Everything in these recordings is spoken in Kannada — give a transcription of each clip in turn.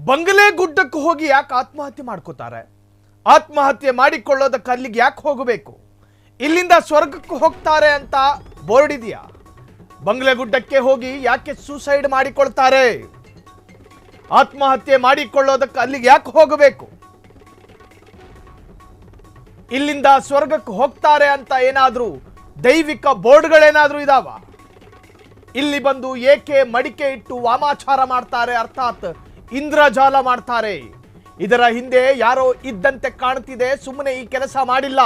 ಬಂಗಲೆ ಗುಡ್ಡಕ್ಕೆ ಹೋಗಿ ಯಾಕೆ ಆತ್ಮಹತ್ಯೆ ಮಾಡ್ಕೋತಾರೆ? ಆತ್ಮಹತ್ಯೆ ಮಾಡಿಕೊಳ್ಳೋದಕ್ಕೆ ಅಲ್ಲಿಗೆ ಯಾಕೆ ಹೋಗಬೇಕು? ಇಲ್ಲಿಂದ ಸ್ವರ್ಗಕ್ಕೆ ಹೋಗ್ತಾರೆ ಅಂತ ಬೋರ್ಡ್ ಇದೆಯಾ? ಬಂಗಲೆ ಗುಡ್ಡಕ್ಕೆ ಹೋಗಿ ಯಾಕೆ ಸೂಸೈಡ್ ಮಾಡಿಕೊಳ್ತಾರೆ? ಆತ್ಮಹತ್ಯೆ ಮಾಡಿಕೊಳ್ಳೋದಕ್ಕೆ ಅಲ್ಲಿಗೆ ಯಾಕೆ ಹೋಗಬೇಕು? ಇಲ್ಲಿಂದ ಸ್ವರ್ಗಕ್ಕೆ ಹೋಗ್ತಾರೆ ಅಂತ ಏನಾದರೂ ದೈವಿಕ ಬೋರ್ಡ್ಗಳೇನಾದರೂ ಇದಾವ? ಇಲ್ಲಿ ಬಂದು ಏಕೆ ಮಡಿಕೆ ಇಟ್ಟು ವಾಮಾಚಾರ ಮಾಡ್ತಾರೆ, ಅರ್ಥಾತ್ ಇಂದ್ರಜಾಲ ಮಾಡ್ತಾರೆ? ಇದರ ಹಿಂದೆ ಯಾರೋ ಇದ್ದಂತೆ ಕಾಣ್ತಿದೆ, ಸುಮ್ಮನೆ ಈ ಕೆಲಸ ಮಾಡಿಲ್ಲ.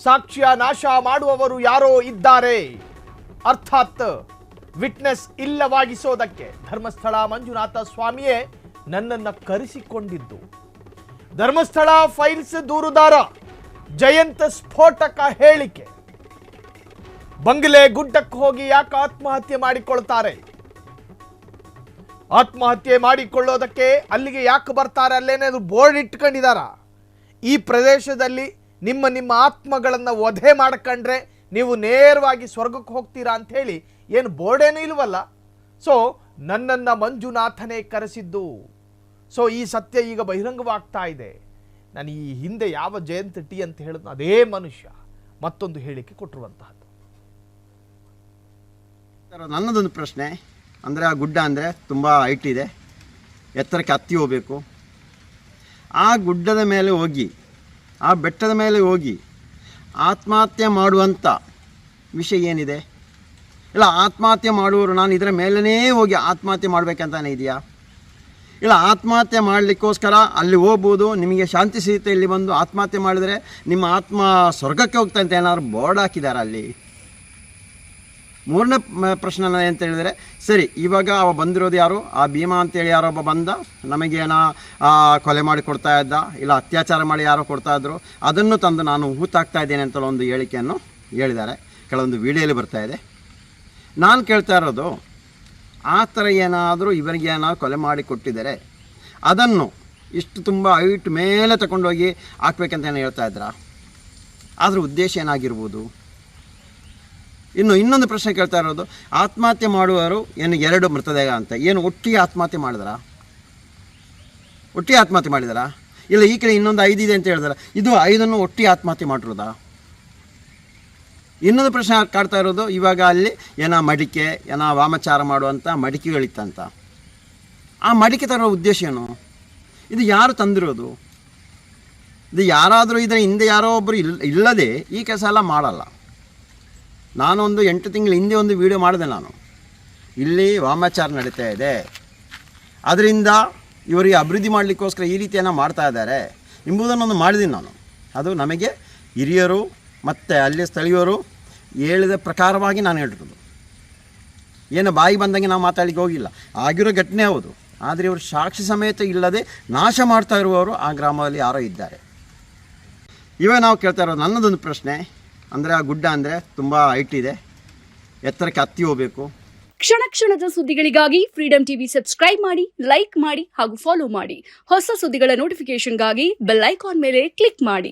ಸಾಕ್ಷ್ಯ ನಾಶ ಮಾಡುವವರು ಯಾರೋ ಇದ್ದಾರೆ, ಅರ್ಥಾತ್ ವಿಟ್ನೆಸ್ ಇಲ್ಲವಾಗಿಸೋದಕ್ಕೆ ಧರ್ಮಸ್ಥಳ ಮಂಜುನಾಥ ಸ್ವಾಮಿಯೇ ನನ್ನನ್ನು ಕರೆಸಿಕೊಂಡಿದ್ದು. ಧರ್ಮಸ್ಥಳ ಫೈಲ್ಸ್ ದೂರುದಾರ ಜಯಂತ್ ಸ್ಫೋಟಕ ಹೇಳಿಕೆ. ಬಂಗಲೆ ಗುಡ್ಡಕ್ಕೆ ಹೋಗಿ ಯಾಕೆ ಆತ್ಮಹತ್ಯೆ ಮಾಡಿಕೊಳ್ತಾರೆ? ಆತ್ಮಹತ್ಯೆ ಮಾಡಿಕೊಳ್ಳೋದಕ್ಕೆ ಅಲ್ಲಿಗೆ ಯಾಕೆ ಬರ್ತಾರೆ? ಅಲ್ಲೇನಾದ್ರು ಬೋರ್ಡ್ ಇಟ್ಕೊಂಡಿದಾರ? ಈ ಪ್ರದೇಶದಲ್ಲಿ ನಿಮ್ಮ ಆತ್ಮಗಳನ್ನು ವಧೆ ಮಾಡ್ಕೊಂಡ್ರೆ ನೀವು ನೇರವಾಗಿ ಸ್ವರ್ಗಕ್ಕೆ ಹೋಗ್ತೀರಾ ಅಂತ ಹೇಳಿ ಏನು ಬೋರ್ಡೇನೂ ಇಲ್ವಲ್ಲ. ಸೊ ನನ್ನನ್ನು ಮಂಜುನಾಥನೇ ಕರೆಸಿದ್ದು. ಸೊ ಈ ಸತ್ಯ ಈಗ ಬಹಿರಂಗವಾಗ್ತಾ ಇದೆ. ನಾನು ಈ ಹಿಂದೆ ಯಾವ ಜಯಂತ್ ಟಿ ಅಂತ ಹೇಳಿದ್ನೋ ಅದೇ ಮನುಷ್ಯ ಮತ್ತೊಂದು ಹೇಳಿಕೆ ಕೊಟ್ಟಿರುವಂತಹದ್ದು. ನನ್ನದೊಂದು ಪ್ರಶ್ನೆ ಅಂದರೆ, ಆ ಗುಡ್ಡ ಅಂದರೆ ತುಂಬ ಹೈಟ್ ಇದೆ, ಎತ್ತರಕ್ಕೆ ಹತ್ತಿ ಹೋಗಬೇಕು. ಆ ಗುಡ್ಡದ ಮೇಲೆ ಹೋಗಿ, ಆ ಬೆಟ್ಟದ ಮೇಲೆ ಹೋಗಿ ಆತ್ಮಹತ್ಯೆ ಮಾಡುವಂಥ ವಿಷಯ ಏನಿದೆ? ಇಲ್ಲ ಆತ್ಮಹತ್ಯೆ ಮಾಡುವವರು ನಾನು ಇದರ ಮೇಲೇ ಹೋಗಿ ಆತ್ಮಹತ್ಯೆ ಮಾಡಬೇಕಂತಾನೆ ಇದೆಯಾ? ಇಲ್ಲ ಆತ್ಮಹತ್ಯೆ ಮಾಡಲಿಕ್ಕೋಸ್ಕರ ಅಲ್ಲಿ ಹೋಗ್ಬೋದು, ನಿಮಗೆ ಶಾಂತಿ ಸಿಗುತ್ತೆ, ಇಲ್ಲಿ ಬಂದು ಆತ್ಮಹತ್ಯೆ ಮಾಡಿದರೆ ನಿಮ್ಮ ಆತ್ಮ ಸ್ವರ್ಗಕ್ಕೆ ಹೋಗ್ತಾ ಅಂತ ಏನಾದ್ರು ಬೋರ್ಡ್ ಹಾಕಿದ್ದಾರೆ ಅಲ್ಲಿ? ಮೂರನೇ ಪ್ರಶ್ನೆ ಅಂತ ಹೇಳಿದರೆ, ಸರಿ ಇವಾಗ ಅವ ಬಂದಿರೋದು ಯಾರು? ಆ ಭೀಮಾ ಅಂತೇಳಿ ಯಾರೊಬ್ಬ ಬಂದ ನಮಗೇನೋ ಕೊಲೆ ಮಾಡಿ ಕೊಡ್ತಾ ಇದ್ದ, ಇಲ್ಲ ಅತ್ಯಾಚಾರ ಮಾಡಿ ಯಾರೋ ಕೊಡ್ತಾ ಇದ್ರು, ಅದನ್ನು ತಂದು ನಾನು ಹೂತಾಕ್ತಾ ಇದ್ದೇನೆ ಅಂತ ಒಂದು ಹೇಳಿಕೆಯನ್ನು ಹೇಳಿದ್ದಾರೆ. ಕೆಲವೊಂದು ವಿಡಿಯೋಲಿ ಬರ್ತಾ ಇದೆ. ನಾನು ಕೇಳ್ತಾ ಇರೋದು, ಆ ಥರ ಏನಾದರೂ ಇವರಿಗೆ ಏನಾದ್ರು ಕೊಲೆ ಮಾಡಿ ಕೊಟ್ಟಿದ್ದಾರೆ, ಅದನ್ನು ಇಷ್ಟು ತುಂಬ ಹೈಟ್ ಮೇಲೆ ತಗೊಂಡೋಗಿ ಹಾಕ್ಬೇಕಂತ ಏನು ಹೇಳ್ತಾ ಇದ್ರಾ? ಆದರೂ ಉದ್ದೇಶ ಏನಾಗಿರ್ಬೋದು? ಇನ್ನೊಂದು ಪ್ರಶ್ನೆ ಕೇಳ್ತಾ ಇರೋದು, ಆತ್ಮಹತ್ಯೆ ಮಾಡುವವರು ಏನು ಎರಡು ಮೃತದೇಹ ಅಂತ ಏನು ಒಟ್ಟಿಗೆ ಆತ್ಮಹತ್ಯೆ ಮಾಡಿದಾರಾ? ಒಟ್ಟಿಗೆ ಆತ್ಮಹತ್ಯೆ ಮಾಡಿದಾರಾ? ಇಲ್ಲ ಈ ಕಡೆ ಇನ್ನೊಂದು 5 ಇದೆ ಅಂತ ಹೇಳಿದಾರೆ, ಇದು 5 ಒಟ್ಟಿಗೆ ಆತ್ಮಹತ್ಯೆ ಮಾಡಿರೋದಾ? ಇನ್ನೊಂದು ಪ್ರಶ್ನೆ ಕಾಡ್ತಾ ಇರೋದು, ಇವಾಗ ಅಲ್ಲಿ ಏನೋ ಮಡಿಕೆ ಏನೋ ವಾಮಾಚಾರ ಮಾಡುವಂಥ ಮಡಿಕೆಗಳಿತ್ತಂತ, ಆ ಮಡಿಕೆ ತರೋ ಉದ್ದೇಶ ಏನು? ಇದು ಯಾರು ತಂದಿರೋದು? ಇದು ಯಾರಾದರೂ ಇದರ ಹಿಂದೆ ಯಾರೋ ಒಬ್ಬರು ಇಲ್ಲದೆ ಈ ಕೆಲಸ ಎಲ್ಲ ಮಾಡಲ್ಲ. ನಾನೊಂದು 8 ತಿಂಗಳ ಹಿಂದೆ ಒಂದು ವಿಡಿಯೋ ಮಾಡಿದೆ. ನಾನು ಇಲ್ಲಿ ವಾಮಾಚಾರ ನಡೀತಾ ಇದೆ, ಅದರಿಂದ ಇವರಿಗೆ ಅಭಿವೃದ್ಧಿ ಮಾಡಲಿಕ್ಕೋಸ್ಕರ ಈ ರೀತಿಯನ್ನು ಮಾಡ್ತಾ ಇದ್ದಾರೆ ಎಂಬುದನ್ನೊಂದು ಮಾಡಿದ್ದೀನಿ ನಾನು. ಅದು ನಮಗೆ ಹಿರಿಯರು ಮತ್ತು ಅಲ್ಲಿ ಸ್ಥಳೀಯರು ಹೇಳಿದ ಪ್ರಕಾರವಾಗಿ ನಾನು ಹೇಳಿರೋದು. ಏನು ಬಾಯಿ ಬಂದಂಗೆ ನಾವು ಮಾತಾಡಲಿಕ್ಕೆ ಹೋಗಿಲ್ಲ. ಆಗಿರೋ ಘಟನೆ ಹೌದು, ಆದರೆ ಇವರು ಸಾಕ್ಷಿ ಸಮೇತ ಇಲ್ಲದೆ ನಾಶ ಮಾಡ್ತಾ ಇರುವವರು ಆ ಗ್ರಾಮದಲ್ಲಿ ಯಾರೋ ಇದ್ದಾರೆ. ಇವಾಗ ನಾವು ಕೇಳ್ತಾ ಇರೋದು, ನನ್ನದೊಂದು ಪ್ರಶ್ನೆ ಅಂದರೆ, ಆ ಗುಡ್ಡ ಅಂದರೆ ತುಂಬ ಹೈಟ್ ಇದೆ, ಎತ್ತರಕ್ಕೆ ಹತ್ತಿ ಹೋಗಬೇಕು. ಕ್ಷಣ ಕ್ಷಣದ ಸುದ್ದಿಗಳಿಗಾಗಿ ಫ್ರೀಡಂ ಟಿವಿ ಸಬ್ಸ್ಕ್ರೈಬ್ ಮಾಡಿ, ಲೈಕ್ ಮಾಡಿ ಹಾಗೂ ಫಾಲೋ ಮಾಡಿ. ಹೊಸ ಸುದ್ದಿಗಳ ನೋಟಿಫಿಕೇಶನ್ಗಾಗಿ ಬೆಲ್ ಐಕಾನ್ ಮೇಲೆ ಕ್ಲಿಕ್ ಮಾಡಿ.